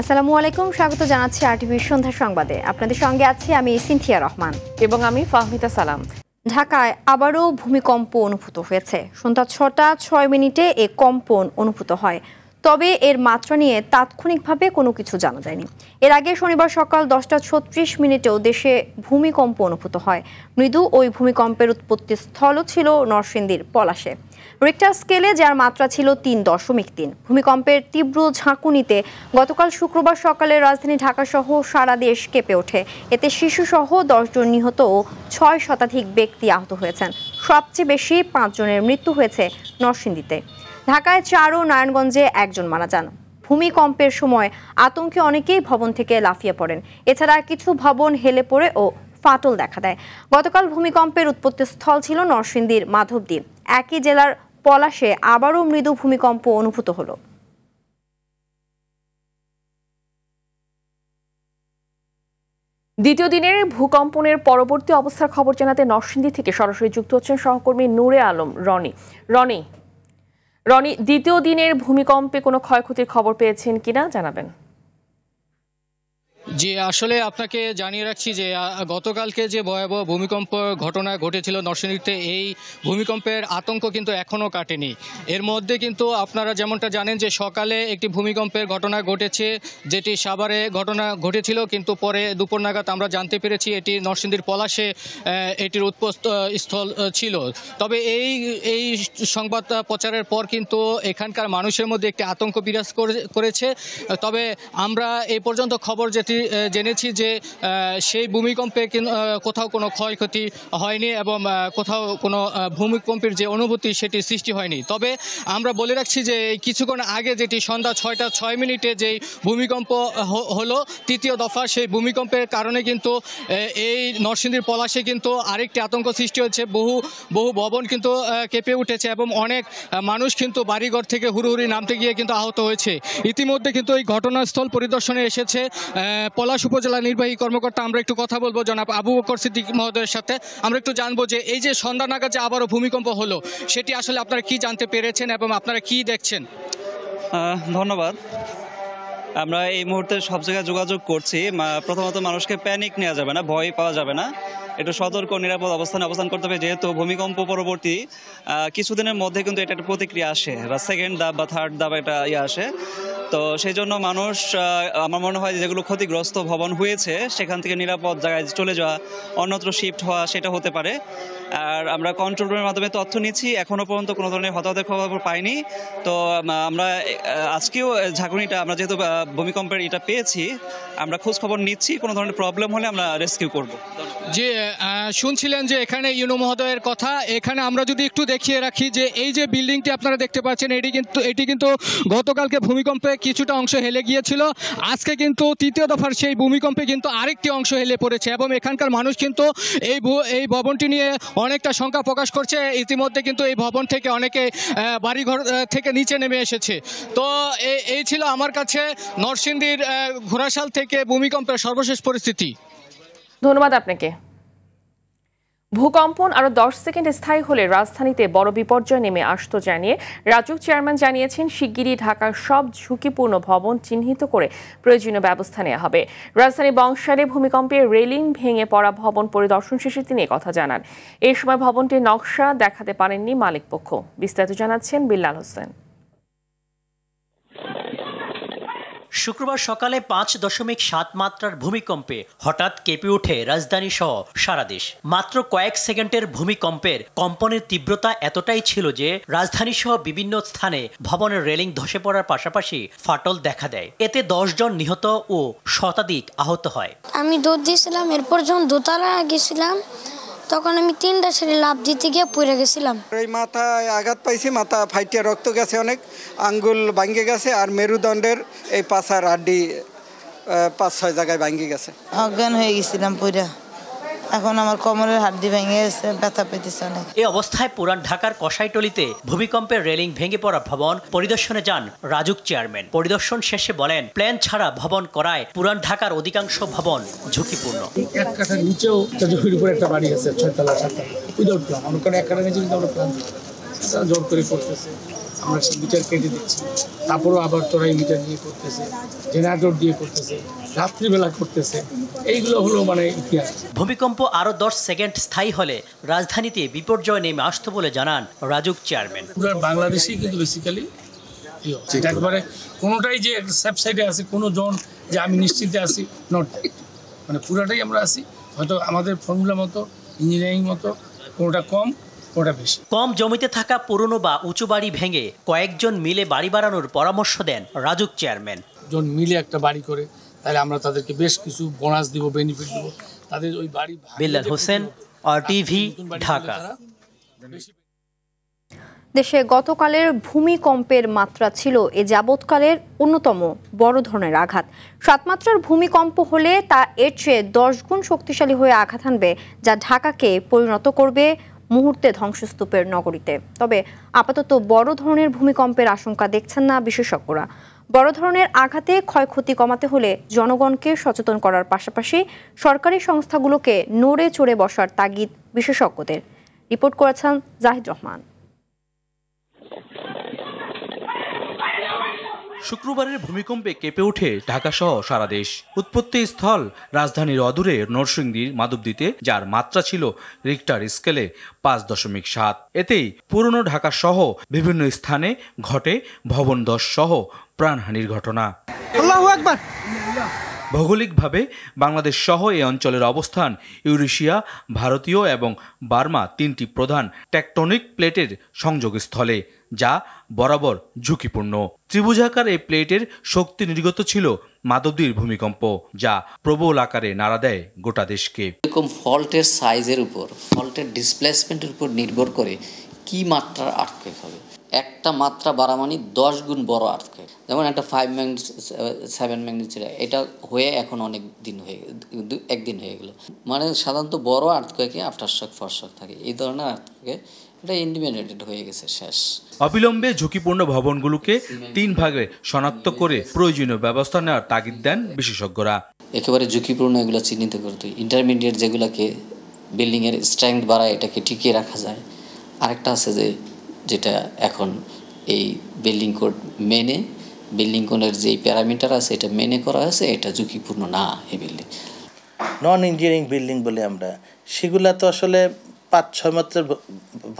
আসসালামু আলাইকুম, স্বাগত জানাচ্ছি RTV সন্ধ্যা সংবাদে। আপনাদের সঙ্গে আছি আমি সিনথিয়া রহমান এবং আমি ফাহমিদা সালাম। ঢাকায় আবারও ভূমিকম্প অনুভূত হয়েছে। সন্ধ্যা 6টা 6 মিনিটে এ কম্পন অনুভূত হয়, তবে এর মাত্রা নিয়ে তাৎক্ষণিকভাবে কোনো কিছু জানা যায়নি। এর আগে শনিবার সকাল 10টা 36 মিনিটেও দেশে ভূমিকম্প অনুভূত হয়। মৃদু ওই ভূমিকম্পের উৎপত্তি স্থলও ছিল নরসিংদীর পলাশে। রিক্টার স্কেলে যার মাত্রা ছিল 3.3। ভূমিকম্পের তীব্র ঝাঁকুনিতে গতকাল শুক্রবার সকালে রাজধানী ঢাকাসহ সারা দেশ কেঁপে ওঠে। এতে শিশুসহ 10 জন নিহত ও 6 শতাধিক ব্যক্তি আহত হয়েছেন। সবচেয়ে বেশি 5 জনের মৃত্যু হয়েছে নরসিংদীতে। ঢাকায় 4 ও নারায়ণগঞ্জে 1 জন মারা যান। ভূমিকম্পের সময় আতঙ্কে অনেকেই ভবন থেকে লাফিয়ে পড়েন। এছাড়া কিছু ভবন হেলে পড়ে ও ফাটল দেখা দেয়। গতকাল ভূমিকম্পের উৎপত্তি স্থল ছিল নরসিংদীর মাধবদী। একই জেলার পলাশে আবারও মৃদু ভূমিকম্প অনুভূত হলো। দ্বিতীয় দিনের ভূকম্পনের পরবর্তী অবস্থার খবর জানাতে নরসিংদী থেকে সরাসরি যুক্ত হচ্ছেন সহকর্মী নূরে আলম রনি, দ্বিতীয় দিনের ভূমিকম্পে কোনো ক্ষয়ক্ষতির খবর পেয়েছেন কিনা জানাবেন। জি, আসলে আপনাকে জানিয়ে রাখছি যে গতকালকে যে ভয়াবহ ভূমিকম্প ঘটনা ঘটেছিল নরসিংদীতে, এই ভূমিকম্পের আতঙ্ক কিন্তু এখনও কাটেনি। এর মধ্যে কিন্তু আপনারা যেমনটা জানেন যে সকালে একটি ভূমিকম্পের ঘটনা ঘটেছে, যেটি সাভারে ঘটনা ঘটেছিল, কিন্তু পরে দুপুর নাগাদ আমরা জানতে পেরেছি এটি নরসিংদীর পলাশে এটির উৎপস্থল ছিল। তবে এই সংবাদ প্রচারের পর কিন্তু এখানকার মানুষের মধ্যে একটি আতঙ্ক বিরাজ করেছে। তবে আমরা এই পর্যন্ত খবর যেটি জেনেছি যে সেই ভূমিকম্পে কোথাও কোনো ক্ষয়ক্ষতি হয়নি এবং কোথাও কোনো ভূমিকম্পের যে অনুভূতি সেটি সৃষ্টি হয়নি। তবে আমরা বলে রাখছি যে কিছুক্ষণ আগে যেটি সন্ধ্যা 6টা 6 মিনিটে যেই ভূমিকম্প হলো তৃতীয় দফা, সেই ভূমিকম্পের কারণে কিন্তু এই নরসিংদীর পলাশে কিন্তু আরেকটি আতঙ্ক সৃষ্টি হচ্ছে। বহু ভবন কিন্তু কেঁপে উঠেছে এবং অনেক মানুষ কিন্তু বাড়িঘর থেকে হুড়োহুড়ি নামতে গিয়ে কিন্তু আহত হয়েছে। ইতিমধ্যে কিন্তু এই ঘটনাস্থল পরিদর্শনে এসেছে পলাশ উপজেলা নির্বাহী কর্মকর্তা। আমরা একটু কথা বলবো জনাব আবু বকর সিদ্দিক মহোদয়ের সাথে। আমরা একটু জানবো যে এই যে সন্ধ্যা নাগাদ যে আবারও ভূমিকম্প হলো সেটি আসলে আপনারা কি জানতে পেরেছেন এবং আপনারা কি দেখছেন? ধন্যবাদ। আমরা এই মুহূর্তে সব জায়গায় যোগাযোগ করছি। প্রথমত মানুষকে প্যানিক নেওয়া যাবে না, ভয় পাওয়া যাবে না, একটু সতর্ক নিরাপদ অবস্থান করতে হবে। যেহেতু ভূমিকম্প পরবর্তী কিছুদিনের মধ্যে কিন্তু এটা একটা প্রতিক্রিয়া আসে, বা সেকেন্ড ধাপ বা থার্ড ধাপ একটা আসে। তো সেই জন্য মানুষ, আমার মনে হয় যেগুলো ক্ষতিগ্রস্ত ভবন হয়েছে সেখান থেকে নিরাপদ জায়গায় চলে যাওয়া, অন্যত্র শিফট হওয়া, সেটা হতে পারে। আর আমরা কন্ট্রোল রুমের মাধ্যমে তথ্য নিচ্ছি, এখনও পর্যন্ত কোনো ধরনের হতাহতের খবর পাইনি। তো আমরা আজকেও ঝাঁকুনিটা, আমরা যেহেতু ভূমিকম্পের এটা পেয়েছি, আমরা খোঁজ খবর নিচ্ছি, কোনো ধরনের প্রবলেম হলে আমরা রেস্কিউ করব। যে শুনছিলেন যে এখানে ইউনু মহোদয়ের কথা, এখানে আমরা যদি একটু দেখিয়ে রাখি যে এই যে বিল্ডিংটি আপনারা দেখতে পাচ্ছেন এটি কিন্তু গতকালকে ভূমিকম্পে কিছুটা অংশ হেলে গিয়েছিল। আজকে কিন্তু তৃতীয় দফার সেই ভূমিকম্পে কিন্তু আরেকটি অংশ হেলে পড়েছে এবং এখানকার মানুষ কিন্তু এই ভবনটি নিয়ে অনেকটা শঙ্কা প্রকাশ করছে। ইতিমধ্যে কিন্তু এই ভবন থেকে অনেকে বাড়িঘর থেকে নিচে নেমে এসেছে। তো এই ছিল আমার কাছে নরসিংদীর ঘোড়াশাল থেকে ভূমিকম্পের সর্বশেষ পরিস্থিতি। ধন্যবাদ আপনাকে। ভূকম্পন আরও 10 সেকেন্ড স্থায়ী হলে রাজধানীতে বড় বিপর্যয় নেমে আসতো জানিয়ে রাজউক চেয়ারম্যান জানিয়েছেন শিগগিরই ঢাকার সব ঝুঁকিপূর্ণ ভবন চিহ্নিত করে প্রয়োজনীয় ব্যবস্থা নেওয়া হবে। রাজধানী বংশালে ভূমিকম্পে রেলিং ভেঙে পড়া ভবন পরিদর্শন শেষে তিনি কথা জানান। এই সময় ভবনটির নকশা দেখাতে পারেননি মালিকপক্ষ। বিস্তারিত জানাচ্ছেন বিল্লাল হোসেন। শুক্রবার সকালে 5.7 মাত্রার ভূমিকম্পে হঠাৎ কেঁপে ওঠে রাজধানী সহ সারা দেশ। মাত্র কয়েক সেকেন্ডের ভূমিকম্পের কম্পনের তীব্রতা এতটাই ছিল যে রাজধানী সহ বিভিন্ন স্থানে ভবনের রেলিং ধসে পড়ার পাশাপাশি ফাটল দেখা দেয়। এতে 10 জন নিহত ও শতাধিক আহত হয়। আমি দৌড় দিয়েছিলাম, এরপর যখন দোতলা গেছিলাম তখন আমি 3টা সিঁড়ি লাফ দিতে গিয়ে পড়ে গেছিলাম। এই মাথায় আঘাত পাইছি, মাথা ফাইটে রক্ত গেছে, অনেক আঙ্গুল ভাঙ্গে গেছে, আর মেরুদণ্ডের এই পাছার হাড্ডি 5-6 জায়গায় ভাঙ্গে গেছে। অজ্ঞান হয়ে গেছিলাম পুরা, এখন আমার কোমরের হাড্ডি ভেঙে গেছে, ব্যথা পেতেছে অনেক। এই অবস্থায় পুরান ঢাকার কসাইটলিতে ভূমিকম্পের রেলিং ভেঙে পড়া ভবন পরিদর্শনে যান রাজউক চেয়ারম্যান। পরিদর্শন শেষে বলেন, প্ল্যান ছাড়া ভবন করায় পুরান ঢাকার অধিকাংশ ভবন ঝুঁকিপূর্ণ। এক কাঠার নিচেও জমির উপরে একটা বাড়ি আছে, 6 তলা 7 তলা, উইদাউট প্ল্যান। আমরা এক কাঠার নিচে কিন্তু আমরা প্ল্যান জোর করে করতেছে। আমরা সেই মিটার কেটে দিচ্ছি, তারপরেও আবার চড়াই মিটার দিয়ে করতেছে, জেনারেটর দিয়ে করতেছে, রাত্রিবেলা করতেছে। এইগুলো হলো মানে ইতিহাস। ভূমিকম্প আরও 10 সেকেন্ড স্থায়ী হলে রাজধানীতে বিপর্যয় নেমে আসতো বলে জানান রাজুক চেয়ারম্যান। পুরো বাংলাদেশেই কিন্তু বেসিক্যালি একবারে কোনোটাই যে সেফ সাইডে আছে কোনো জন যে আমি নিশ্চিতে আছি, নট দ্যাট, মানে পুরাটাই আমরা আছি। হয়তো আমাদের ফর্মুলা মতো, ইঞ্জিনিয়ারিং মতো কোনোটা কম, কোনোটা বেশি। কম জমিতে থাকা পুরনো বা উঁচু বাড়ি ভেঙে কয়েকজন মিলে বাড়ি বাড়ানোর পরামর্শ দেন রাজুক চেয়ারম্যান। জন মিলে একটা বাড়ি করে তাহলে আমরা তাদেরকে বেশ কিছু বোনাস দিব, বেনিফিট দিব, তাদের ওই বাড়ি। বিল্লাল হোসেন, RTV, ঢাকা। দেশে গতকালের ভূমিকম্পের মাত্রা ছিল এ যাবৎকালের অন্যতম বড় ধরনের আঘাত। 7 মাত্রার ভূমিকম্প হলে তা এর চেয়ে 10 গুণ শক্তিশালী হয়ে আঘাত হানবে, যা ঢাকাকে পরিণত করবে মুহূর্তে ধ্বংসস্তূপের নগরীতে। তবে আপাতত বড় ধরনের ভূমিকম্পের আশঙ্কা দেখছেন না বিশেষজ্ঞরা। বড় ধরনের আঘাতে ক্ষয়ক্ষতি কমাতে হলে জনগণকে সচেতন করার পাশাপাশি সরকারি সংস্থাগুলোকে নড়ে চড়ে বসার তাগিদ বিশেষজ্ঞদের। রিপোর্ট করেছেন জাহিদ রহমান। শুক্রবারের ভূমিকম্পে কেঁপে ওঠে ঢাকাসহ সারা দেশ। উৎপত্তি স্থল রাজধানীর অদূরে নরসিংদীর মাধবদীতে, যার মাত্রা ছিল রিক্টার স্কেলে 5.7। এতেই পুরনো ঢাকা সহ বিভিন্ন স্থানে ঘটে ভবন ধস সহ প্রাণহানির ঘটনা। আল্লাহু আকবার। ভৌগোলিকভাবে বাংলাদেশ সহ এই অঞ্চলের অবস্থান ইউরেশিয়া, ভারতীয় এবং বার্মা 3টি প্রধান টেকটনিক প্লেটের সংযোগস্থলে, যা বরাবর ঝুঁকিপূর্ণ। ত্রিভুজাকার এই প্লেটের শক্তি নির্গত ছিল মাধবদীর ভূমিকম্প, যা প্রবল আকারে নাড়া দেয় গোটা দেশকে। এরকম ফল্টের সাইজের উপর, ফল্টের ডিসপ্লেসমেন্টের উপর নির্ভর করে কি মাত্রার আর্থকুয়েক হবে। একটা মাত্রা বাড়া মানে 10 গুণ বড় আর্থকুয়েক। যেমন একটা 5 ম্যাগনিটিউড 7 ম্যাগনিটিউড, এটা হয়ে এখন অনেক দিন একদিন হয়ে গেল। মানে সাধারণত বড় আর্থকুয়েকে আফটার শক ফরশক থাকে, এই ধরনের আর্থকুয়েকে এটা ইন্ডিপেন্ডেন্ট হয়ে গেছে, শেষ। অবিলম্বে ঝুঁকিপূর্ণ ভবনগুলোকে 3 ভাগে শনাক্ত করে প্রয়োজনীয় ব্যবস্থা নেওয়ার তাগিদ দেন বিশেষজ্ঞরা। একেবারে ঝুঁকিপূর্ণ এগুলো চিহ্নিত করতে, ইন্টারমিডিয়েট যেগুলোকে বিল্ডিংয়ের স্ট্রেংথ বাড়ায় এটাকে টিকিয়ে রাখা যায়। আরেকটা আছে যেটা এখন এই বিল্ডিং কোড মেনে, বিল্ডিং কোডের যেই প্যারামিটার আছে এটা মেনে করা হয়েছে, এটা ঝুঁকিপূর্ণ না। এই বিল্ডিং নন ইঞ্জিনিয়ারিং বিল্ডিং বলে আমরা, সেগুলা তো আসলে 5-6 মাত্রার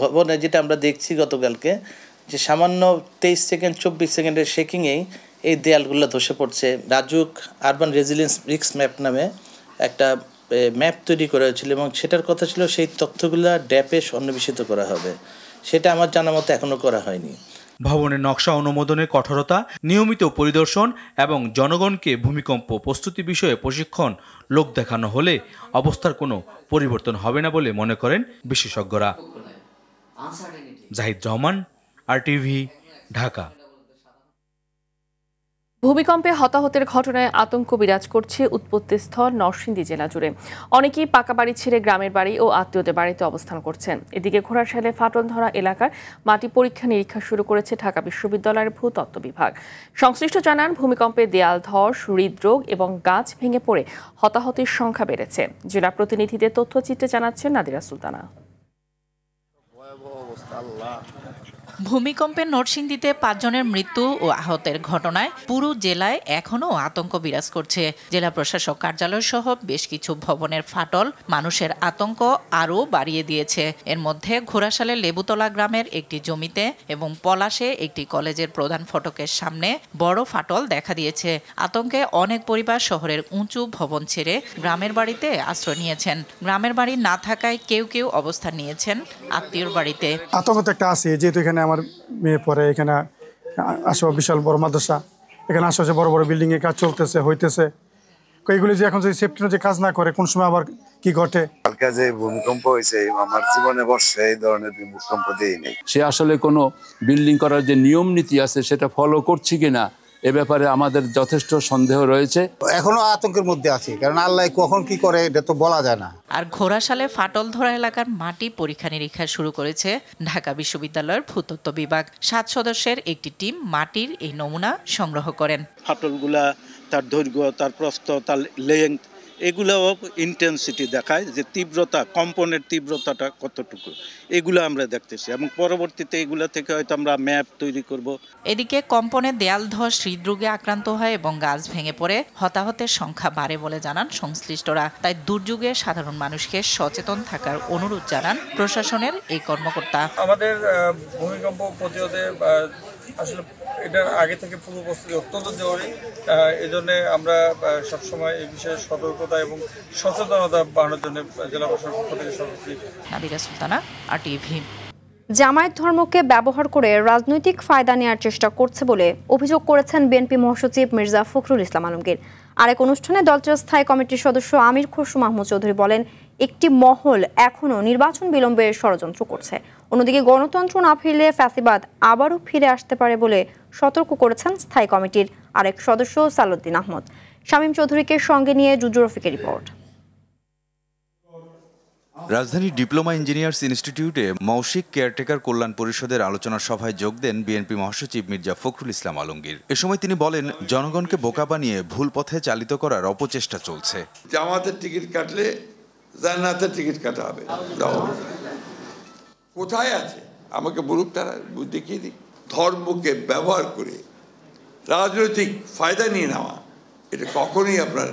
ভবনে, যেটা আমরা দেখছি গতকালকে, যে সামান্য 23 সেকেন্ড 24 সেকেন্ডের শেকিংয়েই এই দেয়ালগুলো ধসে পড়ছে। RAJUK urban resilience risk map নামে একটা ম্যাপ তৈরি করা হয়েছিল এবং সেটার কথা ছিল সেই তথ্যগুলো ড্যাপে সন্নিবেশিত করা হবে। সেটা আমার জানা মতো এখনও করা হয়নি। ভবনের নকশা অনুমোদনের কঠোরতা, নিয়মিত পরিদর্শন এবং জনগণকে ভূমিকম্প প্রস্তুতি বিষয়ে প্রশিক্ষণ লোক দেখানো হলে অবস্থার কোনো পরিবর্তন হবে না বলে মনে করেন বিশেষজ্ঞরা। জাহিদ রহমান, RTV, ঢাকা। ভূমিকম্পে হতাহতের ঘটনায় আতঙ্ক বিরাজ করছে উৎপত্তিস্থল নরসিংদী জেলা জুড়ে। অনেকেই পাকা বাড়ি ছেড়ে গ্রামের বাড়ি ও আত্মীয়দের বাড়িতে অবস্থান করছেন। এদিকে ঘোড়াশালে ফাটল ধরা এলাকার মাটি পরীক্ষা নিরীক্ষা শুরু করেছে ঢাকা বিশ্ববিদ্যালয়ের ভূতত্ত্ব বিভাগ। সংশ্লিষ্ট জানান, ভূমিকম্পে দেয়াল ধস, হৃদরোগ এবং গাছ ভেঙে পড়ে হতাহতের সংখ্যা বেড়েছে। জেলা প্রতিনিধিদের তথ্যচিত্রে জানাচ্ছেন নাদিরা সুলতানা। ভূমিকম্পে নরসিংদীতে 5 জনের মৃত্যু ও আহতের ঘটনায় পুরো জেলায় এখনও আতঙ্ক বিরাজ করছে। জেলা প্রশাসক কার্যালয় সহ বেশ কিছু ভবনের ফাটল মানুষের আতঙ্ক আরও বাড়িয়ে দিয়েছে। এর মধ্যে ঘোড়াশালের লেবুতলা গ্রামের একটি জমিতে এবং পলাশে একটি কলেজের প্রধান ফটকের সামনে বড় ফাটল দেখা দিয়েছে। আতঙ্কে অনেক পরিবার শহরের উঁচু ভবন ছেড়ে গ্রামের বাড়িতে আশ্রয় নিয়েছেন। গ্রামের বাড়ি না থাকায় কেউ কেউ অবস্থান নিয়েছেন আত্মীয়র বাড়িতে। আতঙ্ক তো একটা আছে, যেহেতু এখানে আমার মেয়ে পড়ে, এখানে আশেপাশে বিশাল বড় মাদ্রাসা, এখানে আশেপাশে বড় বড় বিল্ডিং এর কাজ চলতেছে হইতেছে। এইগুলি যে এখন যদি সেফটি যে কাজ না করে কোন সময় আবার কি ঘটে। কালকে যে ভূমিকম্প হয়েছে আমার জীবনে বর্ষে এই ধরনের ভূমিকম্প দেয়নি। সে আসলে কোনো বিল্ডিং করার যে নিয়ম নীতি আছে সেটা ফলো করছি কিনা এ ব্যাপারে আমাদের যথেষ্ট সন্দেহ রয়েছে। এখনো আতঙ্কের মধ্যে আছি, কারণ আল্লাহ কখন কি করে এটা তো বলা যায় না। আর ঘোড়াশালে ফাটল ধরা এলাকার মাটি পরীক্ষা নিরীক্ষা শুরু করেছে ঢাকা বিশ্ববিদ্যালয়ের ভূতত্ত্ব বিভাগ। 7 সদস্যের একটি টিম মাটির এই নমুনা সংগ্রহ করেন। ফাটলগুলা, তার দৈর্ঘ্য, তার প্রস্থ, তার লেন্থ, এগুলোও ইন্টেন্সিটি দেখায় যে তীব্রতা, কম্পনের তীব্রতাটা কতটুকু, এগুলো আমরা দেখতেছি এবং পরবর্তীতে এগুলো থেকে হয়তো আমরা ম্যাপ তৈরি করব। এদিকে কম্পনে দেয়াল ধস, হৃদরোগে আক্রান্ত হয় এবং গাছ ভেঙে পড়ে হতাহতের সংখ্যা বাড়ে বলে জানান সংশ্লিষ্টরা। তাই দুর্যোগে সাধারণ মানুষকে সচেতন থাকার অনুরোধ জানান প্রশাসনের এই কর্মকর্তা। আমাদের ভূমিকম্প প্রতিরোধে আসলে এটার আগে থেকে পূর্ব প্রস্তুতি অত্যন্ত জরুরি। এজন্য আমরা সবসময় এই বিষয়ে সতর্কতা এবং সচেতনতা বাড়ানোর জন্য জেলা প্রশাসনের পক্ষ থেকে সর্বোচ্চ। নাবিলা সুলতানা, RTV। জামায়াত ধর্মকে ব্যবহার করে রাজনৈতিক ফায়দা নেওয়ার চেষ্টা করছে বলে অভিযোগ করেছেন বিএনপি মহাসচিব মির্জা ফখরুল ইসলাম আলমগীর। আরেক অনুষ্ঠানে দলটির স্থায়ী কমিটির সদস্য আমির খসরু মাহমুদ চৌধুরী বলেন, একটি মহল এখনও নির্বাচন বিলম্বের ষড়যন্ত্র করছে। অন্যদিকে গণতন্ত্র না ফিরলে ফ্যাসিবাদ আবারও ফিরে আসতে পারে বলে সতর্ক করেছেন স্থায়ী কমিটির আরেক সদস্য সালাউদ্দিন আহমদ। শামীম চৌধুরীকে সঙ্গে নিয়ে জুজু রফিকের রিপোর্ট। রাজধানীর ডিপ্লোমা ইঞ্জিনিয়ার্স ইনস্টিটিউটে মৌসিক কেয়ারটেকার কল্যাণ পরিষদের আলোচনা সভায় যোগ দেন বিএনপি মহাসচিব মির্জা ফখরুল ইসলাম আলমগীর। এ সময় তিনি বলেন, জনগণকে বোকা বানিয়ে ভুল পথে চালিত করার অপচেষ্টা চলছে। জামাতের টিকিট কাটলে জান্নাতের টিকিট কাটা হবে, কোথায় আছে আমাকে বলুক, তারা দেখিয়ে দিক। ধর্মকে ব্যবহার করে রাজনৈতিক ফায়দা নিয়ে নেওয়া, এটা কখনোই আপনার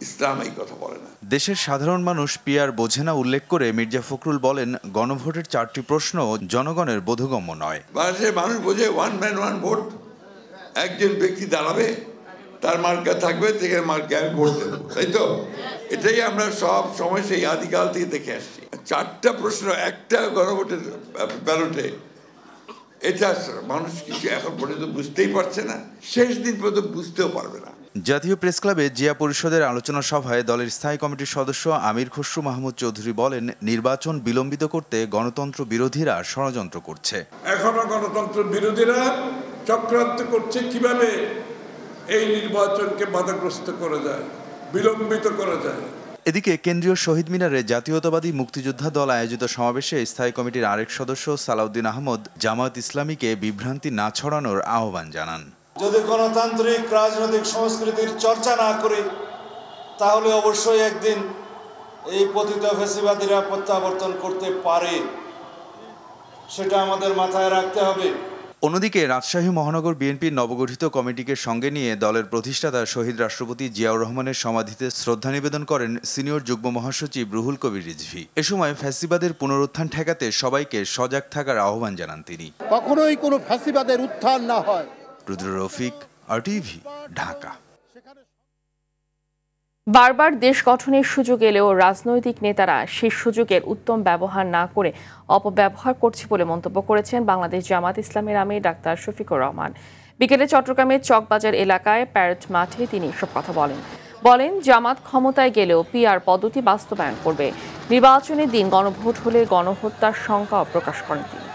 ইসলাম এই কথা বলে না। দেশের সাধারণ মানুষ পিয়ার বোঝে না উল্লেখ করে মির্জা ফখরুল বলেন, গণভোটের 4টি প্রশ্ন জনগণের বোধগম্য নয়। বাংলাদেশের মানুষ বোঝে ওয়ান ম্যান ওয়ান ভোট, একজন ব্যক্তি দাঁড়াবে, তার মার্কা থাকবে, থেকে মার্কে আমি ভোট দেবো, তাই তো? এটাই আমরা সব সময় সেই আদিকাল থেকে দেখে আসছি। 4টা প্রশ্ন একটা গণভোটের ব্যালটে, এটা মানুষ কিছু এখন পর্যন্ত বুঝতেই পারছে না, শেষ দিন পর্যন্ত বুঝতেও পারবে না। জাতীয় প্রেস ক্লাবে জিয়া পরিষদের আলোচনা সভায় দলের স্থায়ী কমিটির সদস্য আমির খসরু মাহমুদ চৌধুরী বলেন, নির্বাচন বিলম্বিত করতে গণতন্ত্র বিরোধীরা ষড়যন্ত্র করছে। এখনো গণতন্ত্র বিরোধীরা চক্রান্ত করছে কিভাবে এই নির্বাচনকে বাধাগ্রস্ত করা যায়, বিলম্বিত করা যায়। এদিকে কেন্দ্রীয় শহীদ মিনারে জাতীয়তাবাদী মুক্তিযোদ্ধা দল আয়োজিত সমাবেশে স্থায়ী কমিটির আরেক সদস্য সালাউদ্দিন আহমদ জামায়াত ইসলামীকে বিভ্রান্তি না ছড়ানোর আহ্বান জানান। যদি গণতান্ত্রিক রাজনৈতিক সংস্কৃতির চর্চা না করি, তাহলে অবশ্যই একদিন এই পতিত ফ্যাসিবাদীরা প্রত্যাবর্তন করতে পারে, সেটা আমাদের মাথায় রাখতে হবে। অন্যদিকে রাজশাহী মহানগর বিএনপির নবগঠিত কমিটিকে সঙ্গে নিয়ে দলের প্রতিষ্ঠাতা শহীদ রাষ্ট্রপতি জিয়াউর রহমানের সমাধিতে শ্রদ্ধা নিবেদন করেন সিনিয়র যুগ্ম মহাসচিব রুহুল কবির রিজভী। এ সময় ফ্যাসিবাদের পুনরুত্থান ঠেকাতে সবাইকে সজাগ থাকার আহ্বান জানান তিনি। কখনোই কোনো ফ্যাসিবাদের উত্থান না হয়। রুদ্র রফিক, RTV, ঢাকা। বারবার দেশ গঠনের সুযোগ এলেও রাজনৈতিক নেতারা সেই সুযোগের উত্তম ব্যবহার না করে অপব্যবহার করছে বলে মন্তব্য করেছেন বাংলাদেশ জামাত ইসলামের আমির ডাক্তার শফিকুর রহমান। বিকেলে চট্টগ্রামের চকবাজার এলাকায় প্যারেড মাঠে তিনি এসব কথা বলেন, জামাত ক্ষমতায় গেলেও পিআর পদ্ধতি বাস্তবায়ন করবে। নির্বাচনের দিন গণভোট হলে গণহত্যার শঙ্কাও প্রকাশ করেন তিনি।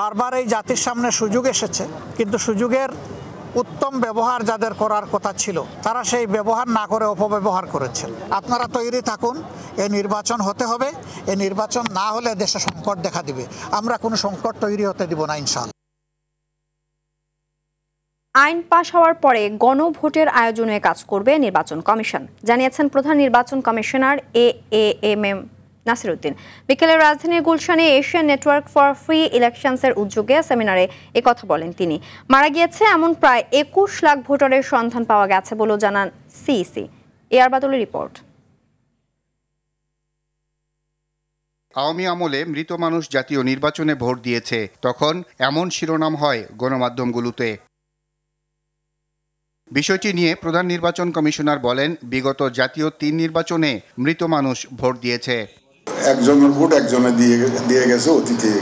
বারবার এই জাতির সামনে সুযোগ এসেছে, কিন্তু সুযোগের উত্তম ব্যবহার যাদের করার কথা ছিল তারা সেই ব্যবহার না করে অপব্যবহার করেছেন। আপনারা তৈরি থাকুন, এই নির্বাচন হতে হবে। এই নির্বাচন না হলে দেশে সংকট দেখা দিবে। আমরা কোনো সংকট তৈরি হতে দিব না ইনশাআল্লাহ। আইন পাশ হওয়ার পরে গণভোটের আয়োজনে কাজ করবে নির্বাচন কমিশন, জানিয়েছেন প্রধান নির্বাচন কমিশনার AAMM নাসিরউদ্দিন। বিকেলে রাজধানীর গুলশানে এশিয়ান নেটওয়ার্ক ফর ফ্রি ইলেকশনসের উদ্যোগে সেমিনারে একথা বলেন তিনি। মারা গিয়েছে এমন প্রায় 21 লাখ ভোটারের সন্ধান পাওয়া গেছে বলেও জানান CEC। এআর বাদলের রিপোর্ট। আওয়ামী আমলে মৃত মানুষ জাতীয় নির্বাচনে ভোট দিয়েছে, তখন এমন শিরোনাম হয় গণমাধ্যমগুলোতে। বিষয়টি নিয়ে প্রধান নির্বাচন কমিশনার বলেন, বিগত জাতীয় 3 নির্বাচনে মৃত মানুষ ভোট দিয়েছে। একজনের ভোট একজনে দিয়ে গেছে অতীতে,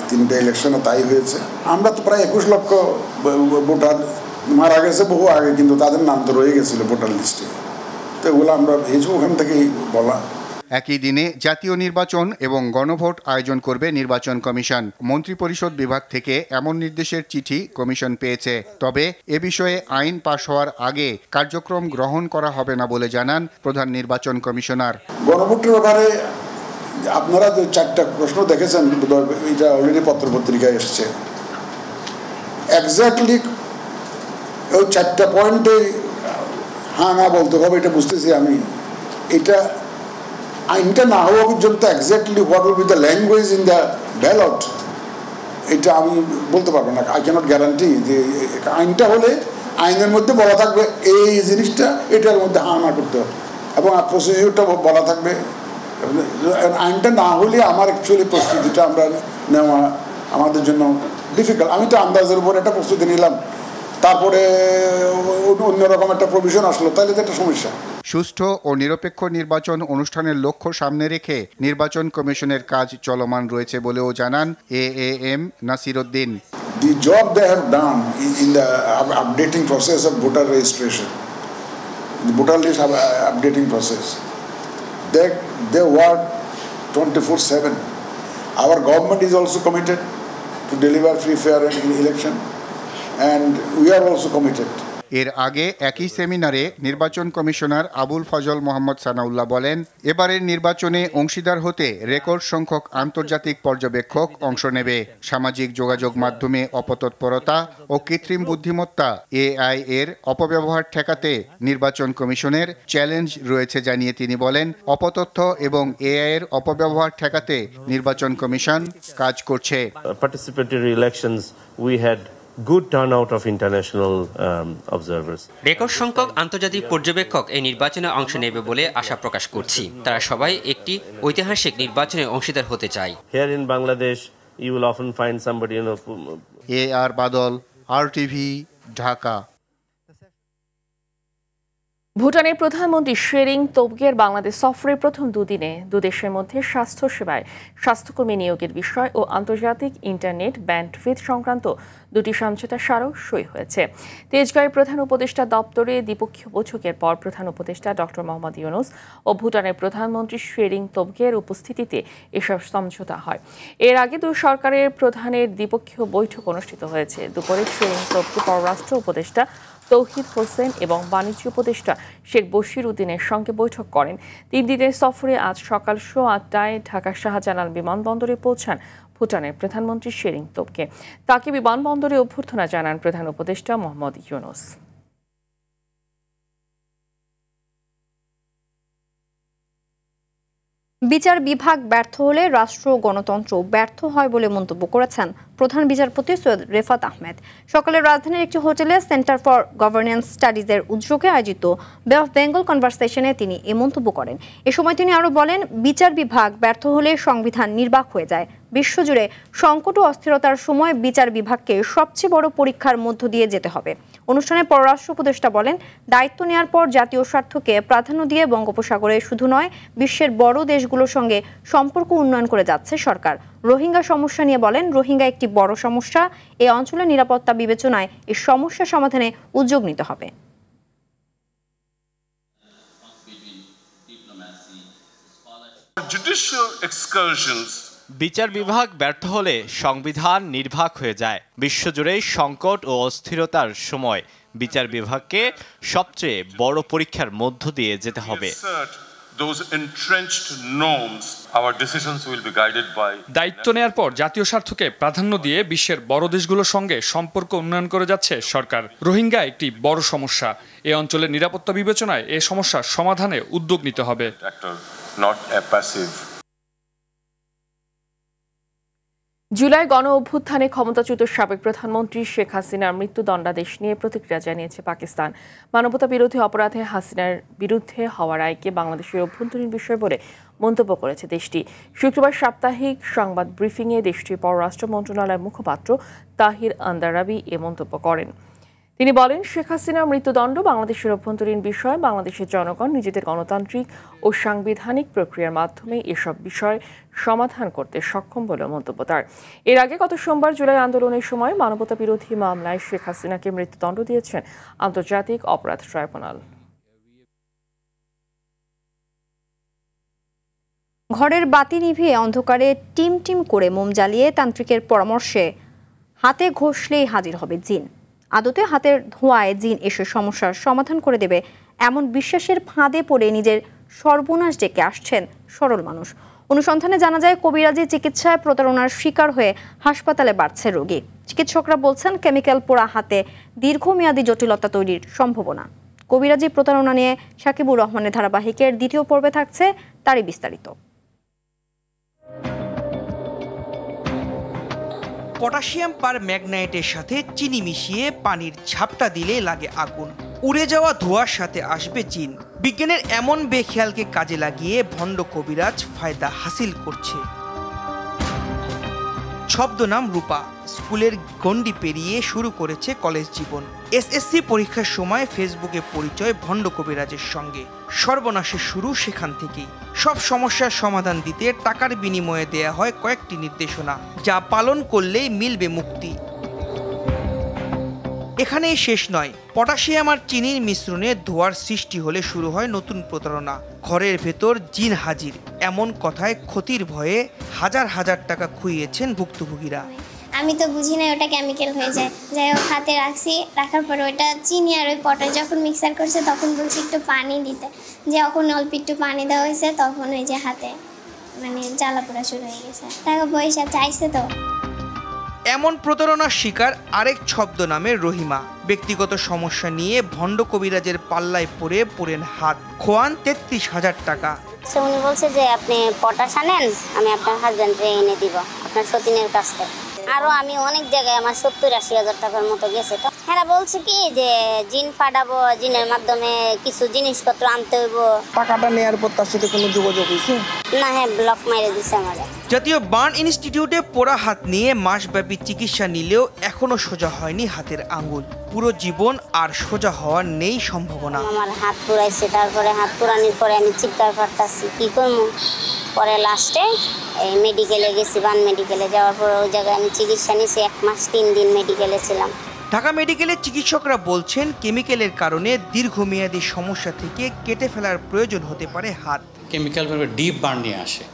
3টে ইলেকশনে তাই হয়েছে। আমরা তো প্রায় 21 লক্ষ ভোটার মারা গেছে বহু আগে, কিন্তু তাদের নাম তো রয়ে গেছিল ভোটার লিস্টে, তো এগুলো আমরা ভেজে ওখান থেকেই বলা। একই দিনে জাতীয় নির্বাচন এবং গণভোট আয়োজন করবে নির্বাচন কমিশন। মন্ত্রিপরিষদ বিভাগ থেকে এমন নির্দেশের চিঠি কমিশন পেয়েছে, তবে এ বিষয়ে আইন পাশ হওয়ার আগে কার্যক্রম গ্রহণ করা হবে না বলে জানান প্রধান নির্বাচন কমিশনার। গণভোটের ব্যাপারে আপনারা যে 4টা প্রশ্ন দেখেছেন, এটা অলরেডি পত্রপত্রিকায় এসছে, এক্স্যাক্টলি ওই 4টা পয়েন্টে হ্যাঁ না বলতে হবে, এটা বুঝতেছি আমি। এটা আইনটা না হওয়া পর্যন্ত exactly what will be the language in the ballot, এটা আমি বলতে পারবো না। আই ক্যানট গ্যারান্টি যে আইনটা হলে আইনের মধ্যে বলা থাকবে এই জিনিসটা এটার মধ্যে হ্যাঁ না করতে হবে, এবং প্রসিডিউরটা বলা থাকবে। আইনটা না হলে আমার অ্যাকচুয়ালি প্রস্তুতিটা আমরা নেওয়া আমাদের জন্য ডিফিকাল্ট। আমি তো আন্দাজের উপর একটা প্রস্তুতি নিলাম, তারপরে অন্যরকম একটা প্রভিশন আসলো, তাহলে তো একটা সমস্যা। সুষ্ঠু ও নিরপেক্ষ নির্বাচন অনুষ্ঠানের লক্ষ্য সামনে রেখে নির্বাচন কমিশনের কাজ চলমান রয়েছে বলেও জানান AAM Nasir Uddin. The job they have done in the updating process of voter registration, the voter list updating process, they work 24/7. Our government is also committed to deliver free, fair and election, and we are also committed. এর আগে একই সেমিনারে নির্বাচন commissioner Abul Fazal Mohammad Sanaullah বলেন, এবারের নির্বাচনে অংশীদার হতে রেকর্ড সংখ্যক আন্তর্জাতিক পর্যবেক্ষক অংশ নেবে। সামাজিক যোগাযোগ মাধ্যমে অপতৎপরতা ও কৃত্রিম বুদ্ধিমত্তা AI এর অপব্যবহার ঠেকাতে নির্বাচন কমিশনের চ্যালেঞ্জ রয়েছে জানিয়ে তিনি বলেন, অপতথ্য এবং AI এর অপব্যবহার ঠেকাতে নির্বাচন কমিশন কাজ করছে। Participatory elections, we had good turnout of international observers. Record সংখ্যক আন্তর্জাতিক পর্যবেক্ষক এই নির্বাচনে অংশ নেবে বলে আশা প্রকাশ করছি। তারা সবাই একটি ঐতিহাসিক নির্বাচনে অংশীদার হতে চায়। Here in Bangladesh, you will often find somebody, AR Badal, RTV, Dhaka. ভুটানের প্রধানমন্ত্রী শেরিং তোবগের বাংলাদেশ সফরের প্রথম দুদিনে দুদেশের মধ্যে স্বাস্থ্য সেবায় স্বাস্থ্যকর্মী নিয়োগের বিষয় ও আন্তর্জাতিক ইন্টারনেট ব্যান্ডউইথ সংক্রান্ত দুটি সমঝোতা স্মারক সই হয়েছে। তেজগাঁওয়ের প্রধান উপদেষ্টা দপ্তরে দ্বিপক্ষীয় বৈঠকের পর প্রধান উপদেষ্টা ডক্টর মোহাম্মদ ইউনুস ও ভুটানের প্রধানমন্ত্রী শেরিং তোবগের উপস্থিতিতে এসব সমঝোতা হয়। এর আগে দুই সরকারের প্রধানের দ্বিপক্ষীয় বৈঠক অনুষ্ঠিত হয়েছে। দুপুরে শেরিং তোবগে পররাষ্ট্র উপদেষ্টা তৌহিদ হোসেন এবং বাণিজ্য উপদেষ্টা শেখ বশির উদ্দিনের সঙ্গে বৈঠক করেন। 3 দিনের সফরে আজ সকাল 8:30 ঢাকা শাহজালাল বিমানবন্দরে পৌঁছান ভুটানের প্রধানমন্ত্রী শেরিং তোবগে। তাকে বিমানবন্দরে অভ্যর্থনা জানান প্রধান উপদেষ্টা মোহাম্মদ ইউনুস। বিচার বিভাগ ব্যর্থ হলে রাষ্ট্র গণতন্ত্র ব্যর্থ হয় বলে মন্তব্য করেছেন প্রধান বিচারপতি সৈয়দ রেফাত আহমেদ। সকালে রাজধানীর একটি হোটেলে সেন্টার ফর গভর্নেন্স স্টাডিজের উদ্যোগে আয়োজিত বে অফ বেঙ্গল কনভারসেশনে তিনি এ মন্তব্য করেন। এ সময় তিনি আরও বলেন, বিচার বিভাগ ব্যর্থ হলে সংবিধান নির্বাক হয়ে যায়। বিশ্বজুড়ে সংকট ও অস্থিরতার সময় বিচার বিভাগকে সবচেয়ে বড় পরীক্ষার মধ্য দিয়ে যেতে হবে। অনুষ্ঠানে পররাষ্ট্র উপদেষ্টা বলেন, দায়িত্ব নেওয়ার পর জাতীয় স্বার্থকে প্রাধান্য দিয়ে বঙ্গোপসাগরে শুধু নয় বিশ্বের বড় দেশগুলোর সঙ্গে সম্পর্ক উন্নয়ন করে যাচ্ছে সরকার। রোহিঙ্গা সমস্যা নিয়ে বলেন, রোহিঙ্গা একটি বড় সমস্যা। এই অঞ্চলের নিরাপত্তা বিবেচনায় এই সমস্যা সমাধানে উদ্যোগ নিতে হবে। বিচার বিভাগ ব্যর্থ হলে সংবিধান নির্বাক হয়ে যায়। বিশ্বজুড়ে সংকট ও অস্থিরতার সময় বিচার বিভাগকে সবচেয়ে বড় পরীক্ষার মধ্য দিয়ে যেতে হবে। দায়িত্ব নেয়ার পর জাতীয় স্বার্থকে প্রাধান্য দিয়ে বিশ্বের বড় দেশগুলোর সঙ্গে সম্পর্ক উন্নয়ন করে যাচ্ছে সরকার। রোহিঙ্গা একটি বড় সমস্যা। এই অঞ্চলের নিরাপত্তা বিবেচনায় এই সমস্যার সমাধানে উদ্যোগ নিতে হবে। জুলাই গণ অভ্যুত্থানে ক্ষমতাচ্যুত সাবেক প্রধানমন্ত্রী শেখ হাসিনার মৃত্যুদণ্ডাদেশ নিয়ে প্রতিক্রিয়া জানিয়েছে পাকিস্তান। মানবতা বিরোধী অপরাধে হাসিনার বিরুদ্ধে হওয়া রায়কে বাংলাদেশের অভ্যন্তরীণ বিষয় বলে মন্তব্য করেছে দেশটি। শুক্রবার সাপ্তাহিক সংবাদ ব্রিফিংয়ে দেশটির পররাষ্ট্র মন্ত্রণালয়ের মুখপাত্র তাহির আন্দারাবি এ মন্তব্য করেন। তিনি বলেন, শেখ হাসিনার মৃত্যুদণ্ড বাংলাদেশের অভ্যন্তরীণ বিষয়। বাংলাদেশের জনগণ নিজেদের গণতান্ত্রিক ও সাংবিধানিক প্রক্রিয়ার মাধ্যমে এসব বিষয় সমাধান করতে সক্ষম বলে মন্তব্য তার। এর আগে গত সোমবার জুলাই আন্দোলনের সময় মানবতা বিরোধী মামলায় শেখ হাসিনাকে মৃত্যুদণ্ড দিয়েছেন আন্তর্জাতিক অপরাধ ট্রাইব্যুনাল। ঘরের বাতি নিভিয়ে অন্ধকারে টিম টিম করে মোম জ্বালিয়ে তান্ত্রিকের পরামর্শে হাতে ঘষলেই হাজির হবে জিন। আদতে হাতের ধোঁয়ায় জিন এসে সমস্যার সমাধান করে দেবে এমন বিশ্বাসের ফাঁদে পড়ে নিজের সর্বনাশ ডেকে আসছেন সরল মানুষ। অনুসন্ধানে জানা যায়, কবিরাজি চিকিৎসায় প্রতারণার শিকার হয়ে হাসপাতালে বাড়ছে রোগী। চিকিৎসকরা বলছেন, কেমিক্যাল পোড়া হাতে দীর্ঘমেয়াদী জটিলতা তৈরির সম্ভাবনা। কবিরাজি প্রতারণা নিয়ে সাকিবুর রহমানের ধারাবাহিকের দ্বিতীয় পর্বে থাকছে তারই বিস্তারিত। পটাশিয়াম পার ম্যাগনাইটের সাথে চিনি মিশিয়ে পানির ঝাপটা দিলে লাগে আগুন, উড়ে যাওয়া ধোঁয়ার সাথে আসবে জিন। বিজ্ঞানের এমন বেখেয়ালকে কাজে লাগিয়ে ভণ্ড কবিরাজ ফায়দা হাসিল করছে। ছদ্মনাম রূপা, স্কুলের গণ্ডি পেরিয়ে শুরু করেছে কলেজ জীবন। এসএসসি পরীক্ষার সময় ফেসবুকে পরিচয় ভণ্ড কবিরাজের সঙ্গে। সর্বনাশের শুরু সেখান থেকেই। সব সমস্যার সমাধান দিতে টাকার বিনিময়ে দেয়া হয় কয়েকটি নির্দেশনা, যা পালন করলেই মিলবে মুক্তি। এখানেই শেষ নয়, পটাশিয়াম আর চিনির মিশ্রণে ধোঁয়ার সৃষ্টি হলে শুরু হয় নতুন প্রতারণা। ঘরের ভেতর জিন হাজির, এমন কথায় ক্ষতির ভয়ে হাজার হাজার টাকা খুইয়েছেন ভুক্তভোগীরা। আমি তো বুঝি না ওটা কেমিক্যাল হয়ে যায়। যাই হোক, হাতে রাখছি, রাখার পরে ওটা চিনি আর ওই পটাশ যখন মিক্সার করছে তখন বলছি একটু পানি দিতে, যখন অল্প একটু পানি দেওয়া হয়েছে তখন ওই যে হাতে জ্বালা পোড়া শুরু হয়ে গেছে। টাকা পয়সা চাইছে তো। এমন প্রতারণার শিকার আরেক ছদ্মনামের রহিমা। ব্যক্তিগত সমস্যা নিয়ে ভণ্ড কবিরাজের পাল্লায় পড়েন হাত, খোয়ান 33,000 টাকা। উনি বলছে যে আপনি পটাশ আনেন, আমি আপনার হাজব্যান্ডকে এনে দিব আপনার সতীনের কাছ থেকে। আরো আমি অনেক জায়গায় আমার 70-80 টাকার মতো গেছে। তো হ্যাঁ, বলছে কি যে জিন ফাটাবো, জিনের মাধ্যমে কিছু জিনিসপত্র আনতে হইব। টাকাটা নেওয়ার পর তার সাথে কোনো যোগাযোগ হয়েছে না? হ্যাঁ, ব্লক মেরে দিছে আমারে। জাতীয় বার্ন ইনস্টিটিউটে পোড়া হাত নিয়ে মাসব্যাপী চিকিৎসা নিলেও এখনো সোজা হয়নি হাতের আঙ্গুল। পুরো জীবন আর সোজা হওয়ার নেই সম্ভাবনা। আমার হাত পুরাইছে, তারপরে হাত পুরানোর পরে আমি চিৎকার করতেছি, কি করবো। পরে লাস্টে এই মেডিকেলে গেছি, বার্ন মেডিকেলে। যাওয়ার পরে ওই জায়গায় আমি চিকিৎসা নিয়েছি, 1 মাস 3 দিন মেডিকেলে ছিলাম। ঢাকা মেডিকেলের চিকিৎসকরা বলছেন, কেমিক্যালের কারণে দীর্ঘমেয়াদী সমস্যা থেকে কেটে ফেলার প্রয়োজন হতে পারে হাত। কেমিক্যাল ডিপ বার্ন নিয়ে আসে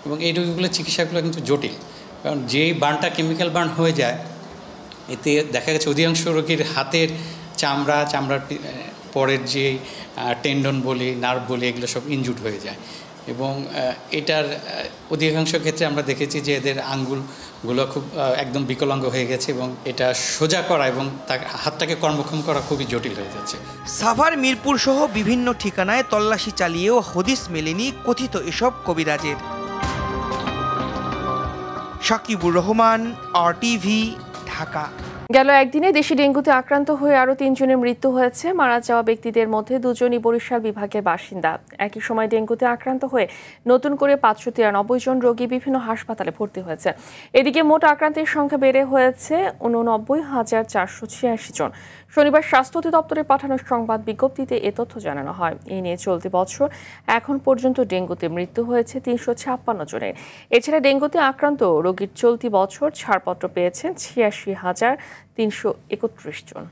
এবং এই রোগীগুলোর চিকিৎসাগুলো কিন্তু জটিল, কারণ যেই বার্নটা কেমিক্যাল বার্ন হয়ে যায়, এতে দেখা গেছে অধিকাংশ রোগীর হাতের চামড়ার পরের যে টেন্ডন বলি, নার্ভ বলি, এগুলো সব ইনজুর্ড হয়ে যায়। এবং এটার অধিকাংশ ক্ষেত্রে আমরা দেখেছি যে এদের আঙ্গুলগুলো খুব একদম বিকলাঙ্গ হয়ে গেছে এবং এটা সোজা করা এবং তার হাতটাকে কর্মক্ষম করা খুবই জটিল হয়ে যাচ্ছে। সাভার, মিরপুর সহ বিভিন্ন ঠিকানায় তল্লাশি চালিয়েও হদিস মেলেনি কথিত এসব কবিরাজের। সাকিবুর রহমান, RTV, ঢাকা। গেল একদিনে দেশে ডেঙ্গুতে আক্রান্ত হয়ে আরও 3 জনের মৃত্যু হয়েছে। মারা যাওয়া ব্যক্তিদের মধ্যে 2 জনই বরিশাল বিভাগের বাসিন্দা। একই সময় ডেঙ্গুতে আক্রান্ত হয়ে নতুন করে 593 জন রোগী বিভিন্ন হাসপাতালে ভর্তি হয়েছে। এদিকে মোট আক্রান্তের সংখ্যা বেড়ে হয়েছে 89,486 জন। শনিবার স্বাস্থ্য অধিদপ্তরে পাঠানো সংবাদ বিজ্ঞপ্তিতে এ তথ্য জানানো হয়। এই নিয়ে চলতি বছর এখন পর্যন্ত ডেঙ্গুতে মৃত্যু হয়েছে 356 জনের। এছাড়া ডেঙ্গুতে আক্রান্ত রোগীর চলতি বছর ছাড়পত্র পেয়েছেন 86,331 জন।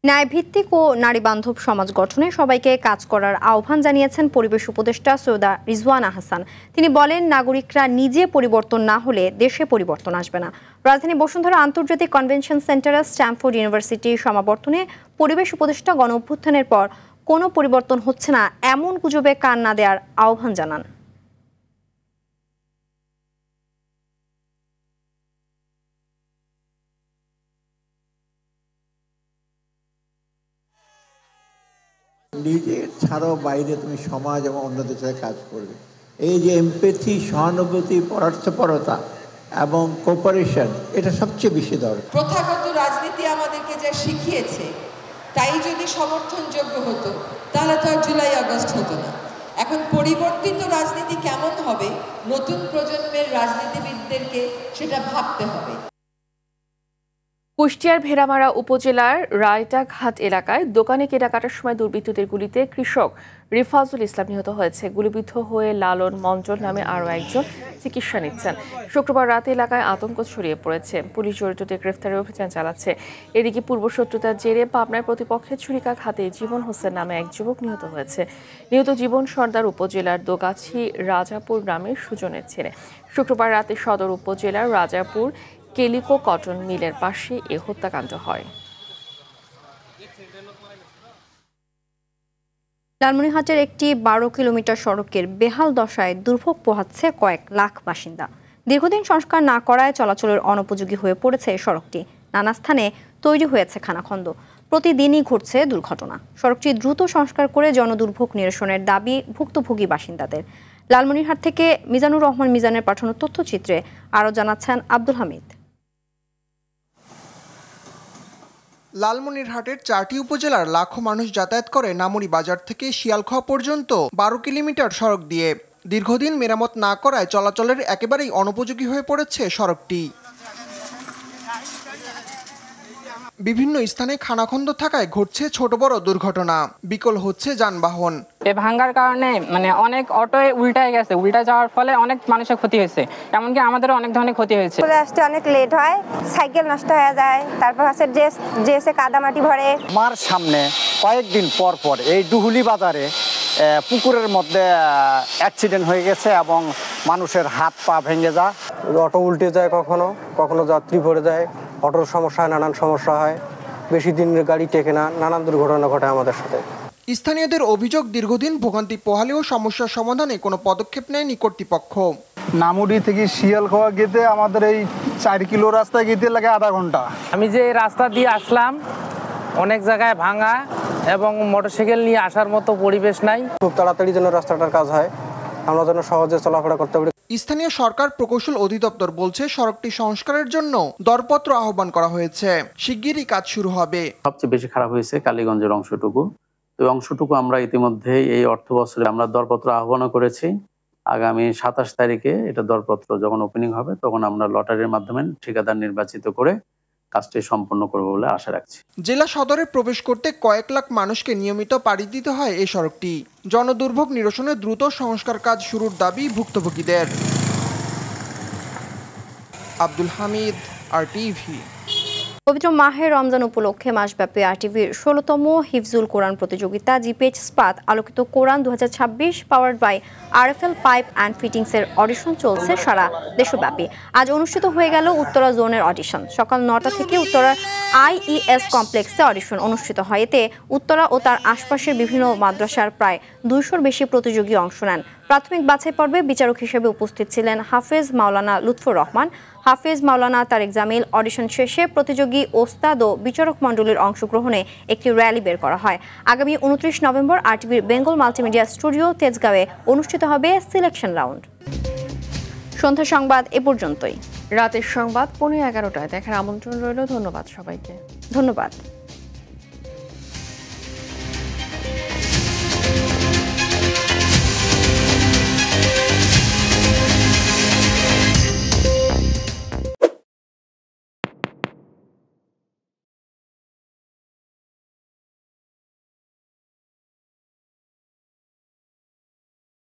ন্যায়ভিত্তিক ও নারীবান্ধব সমাজ গঠনে সবাইকে কাজ করার আহ্বান জানিয়েছেন পরিবেশ উপদেষ্টা সৈয়দা রিজওয়ানা হাসান। তিনি বলেন, নাগরিকরা নিজে পরিবর্তন না হলে দেশে পরিবর্তন আসবে না। রাজধানী বসুন্ধরা আন্তর্জাতিক কনভেনশন সেন্টারে স্ট্যামফোর্ড ইউনিভার্সিটির সমাবর্তনে পরিবেশ উপদেষ্টা গণ অভ্যুত্থানের পর কোনো পরিবর্তন হচ্ছে না এমন গুজবে কান না দেওয়ার আহ্বান জানান। নিজের ছাড়াও বাইরে তুমি সমাজ এবং অন্যদের সাথে কাজ করবে। এই যে এমপ্যাথি, সহানুভূতি, পরস্পরতা এবং কোঅপারেশন, এটা সবচেয়ে বেশি দরকার। প্রথাগত রাজনীতি আমাদেরকে যা শিখিয়েছে তাই যদি সমর্থনযোগ্য হতো তাহলে তো আর জুলাই আগস্ট হতো না। এখন পরিবর্তিত রাজনীতি কেমন হবে, নতুন প্রজন্মের রাজনীতিবিদদেরকে সেটা ভাবতে হবে। কুষ্টিয়ার ভেড়ামারা উপজেলার রায়টাঘাট এলাকায় দোকানে কেনাকাটার সময় দুর্বৃত্তদের গুলিতে কৃষক রিফাজুল ইসলাম নিহত হয়েছে। গুলিবিদ্ধ হয়ে লালন মঞ্জল নামে আরও একজন চিকিৎসা নিচ্ছেন। শুক্রবার রাতে এলাকায় আতঙ্ক ছড়িয়ে পড়েছে। পুলিশ জড়িতদের গ্রেফতারের অভিযান চালাচ্ছে। এদিকে পূর্বশত্রুতার জেরে পাবনার প্রতিপক্ষের ছুরিকাঘাতে জীবন হোসেন নামে এক যুবক নিহত হয়েছে। নিহত জীবন সর্দার উপজেলার দোগাছি রাজাপুর গ্রামের সুজনের ছেলে। শুক্রবার রাতে সদর উপজেলার রাজাপুর কেলিকো কটন মিলের পাশে এ হত্যাকাণ্ড হয়। লালমনিরহাটের একটি 12 কিলোমিটার সড়কের বেহাল দশায় দুর্ভোগ পোহাচ্ছে কয়েক লাখ বাসিন্দা। দীর্ঘদিন সংস্কার না করায় চলাচলের অনুপযোগী হয়ে পড়েছে সড়কটি। নানা স্থানে তৈরি হয়েছে খানাখন্দ। প্রতিদিনই ঘটছে দুর্ঘটনা। সড়কটি দ্রুত সংস্কার করে জনদুর্ভোগ নিরসনের দাবি ভুক্তভোগী বাসিন্দাদের। লালমনিরহাট থেকে মিজানুর রহমান মিজানের পাঠানো তথ্যচিত্রে আরও জানাচ্ছেন আব্দুল হামিদ। লালমনিরহাটের 4টি উপজেলার লাখো মানুষ যাতায়াত করে নামুরি বাজার থেকে শিয়ালখোয়া পর্যন্ত 12 কিলোমিটার সড়ক দিয়ে। দীর্ঘদিন মেরামত না করায় চলাচলের একেবারেই অনুপযোগী হয়ে পড়েছে সড়কটি। বিভিন্ন স্থানে খানাখন্দ থাকায় ঘটছে ছোট বড় দুর্ঘটনা, বিকল হচ্ছে যানবাহন। এই ভাঙার কারণে অনেক অটো উল্টায় গেছে, উল্টা যাওয়ার ফলে অনেক মানুষের ক্ষতি হয়েছে, এমনকি আমাদেরও অনেক ধরনের ক্ষতি হয়েছে। আসতে অনেক লেট হয়, সাইকেল নষ্ট হয়ে যায়, তারপর হচ্ছে ড্রেসে কাদামাটি ভরে। আমার সামনে কয়েকদিন পর পর এই ডুহুলি বাজারে পুকুরের মধ্যে অ্যাক্সিডেন্ট হয়ে গেছে এবং মানুষের হাত পা ভেঙে যায়, অটো উল্টে যায়, কখনো কখনো যাত্রী পড়ে যায়, অটোর সমস্যা হয়, নানান সমস্যা হয়, বেশি দিনের গাড়ি টেকে না, নানান দুর্ঘটনা ঘটে আমাদের সাথে। স্থানীয়দের অভিযোগ, দীর্ঘদিন ভোগান্তি পোহালেও সমস্যার সমাধানে কোনো পদক্ষেপ নেয়নি কর্তৃপক্ষ। নামুরি থেকে শিয়ালখোয়া যেতে আমাদের এই 4 কিলো রাস্তায় যেতে লাগে আধা ঘন্টা। আমি যে রাস্তা দিয়ে আসলাম অনেক জায়গায় ভাঙা এবং মোটরসাইকেল নিয়ে আসার মতো পরিবেশ নাই। খুব তাড়াতাড়ি যেন রাস্তাটার কাজ হয়, আমরা যেন সহজে চলাফেরা করতে পারি। স্থানীয় সরকার প্রকৌশল অধিদপ্তর বলছে সড়কটি সংস্কারের জন্য দরপত্র আহ্বান করা হয়েছে, শিগগিরই কাজ শুরু হবে। সবচেয়ে বেশি খারাপ হয়েছে কালীগঞ্জের অংশটুকু। তো অংশটুকু আমরা ইতিমধ্যে এই অর্থ বছরে আমরা দরপত্র আহ্বান করেছি। আগামী 27 তারিখে এটা দরপত্র যখন ওপেনিং হবে তখন আমরা লটারির মাধ্যমে ঠিকাদার নির্বাচিত করে কাজটি সম্পন্ন করব বলে আশা রাখছি। জেলা সদরে প্রবেশ করতে কয়েক লাখ মানুষকে নিয়মিত পাড়ি দিতে হয় এই সড়কটি। জনদুর্ভোগ নিরসনে দ্রুত সংস্কার কাজ শুরুর দাবি ভুক্তভোগীদের। আব্দুল হামিদ, RTV। পবিত্র মাহে রমজান উপলক্ষে মাসব্যাপী RTVর 16তম হিফজুল কোরআন প্রতিযোগিতা জিপিএইচ ইস্পাত আলোকিত কোরআন 2026 powered by RFL pipe and ফিটিংসের অডিশন চলছে সারা দেশব্যাপী। আজ অনুষ্ঠিত হয়ে গেল উত্তরা জোনের অডিশন। সকাল 9টা থেকে উত্তরার IES কমপ্লেক্সে অডিশন অনুষ্ঠিত হয়। এতে উত্তরা ও তার আশপাশের বিভিন্ন মাদ্রাসার প্রায় 200-র বেশি প্রতিযোগী অংশ নেন। প্রাথমিক বাছাই পর্বে বিচারক হিসেবে উপস্থিত ছিলেন হাফেজ মাওলানা লুৎফর রহমান, হাফেজ মাওলানা তারেক জামিল। অডিশন শেষে প্রতিযোগী ওস্তাদ ও বিচারক মণ্ডলীর অংশগ্রহণে একটি র্যালি বের করা হয়। আগামী 29 নভেম্বর RTVর বেঙ্গল মাল্টিমিডিয়া স্টুডিও তেজগাঁওয়ে অনুষ্ঠিত হবে সিলেকশন রাউন্ড। সন্ধ্যা সংবাদ এ পর্যন্তই। রাতের সংবাদ 11:15টায় দেখার আমন্ত্রণ রইল। ধন্যবাদ সবাইকে। ধন্যবাদ।